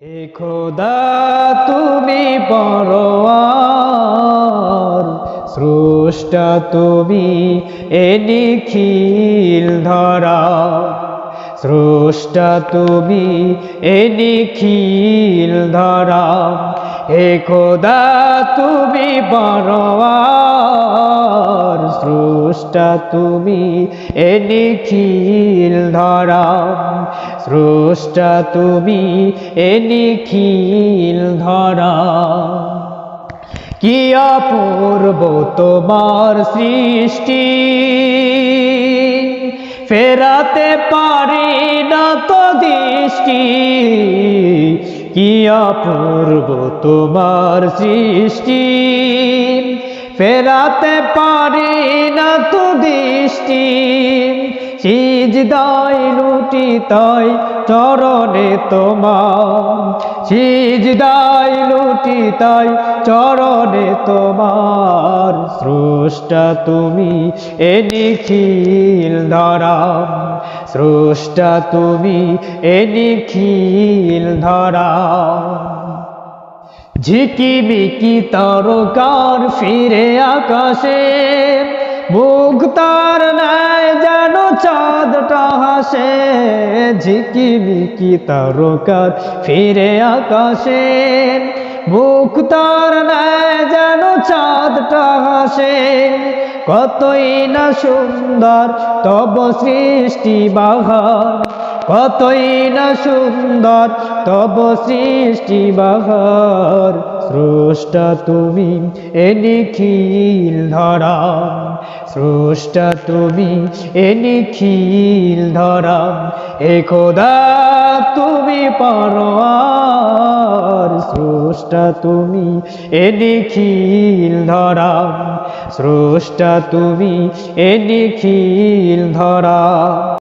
হে খোদা তুমি পরোয়ার, স্রষ্টা তুমি এ নিখিল ধরা, স্রষ্টা তুমি এ নিখিল ধরা। হে খোদা তুমি পরোয়ার, স্রষ্টা তুমি এ নিখিল ধরা, স্রষ্টা তুমি এ নিখিল ধরা। কি অপূর্ব তোমার সৃষ্টি, ফেরাতে পারি না তো দৃষ্টি। কি অপূর্ব তোমার সৃষ্টি, ফেরাতে পারি না তো দৃষ্টি। সিজদায় লুটি তাই চরণে তোমার, সিজদায় লুটি তাই চরণে তোমার। স্রষ্টা তুমি এ নিখিল ধরা, স্রষ্টা তুমি এ নিখিল ধরা। ঝিকিমিকি তারকার ফিরে আকাশে, মুক্তার ন্যায় যেন চাঁদটা হাসে। ঝিকিমিকি তারকার ফিরে আকাশে, মুক্তার ন্যায় যেন চাঁদটা হাসে। কতই না সুন্দর তব সৃষ্টি বাহার, কতই না সুন্দর তব সৃষ্টি বাহার। স্রষ্টা তুমি এ নিখিল ধরা, স্রষ্টা তুমি এ নিখিল ধরা। এ খোদা তুমি পরোয়ার, স্রষ্টা তুমি এ নিখিল ধরা, স্রষ্টা তুমি এ নিখিল ধরা।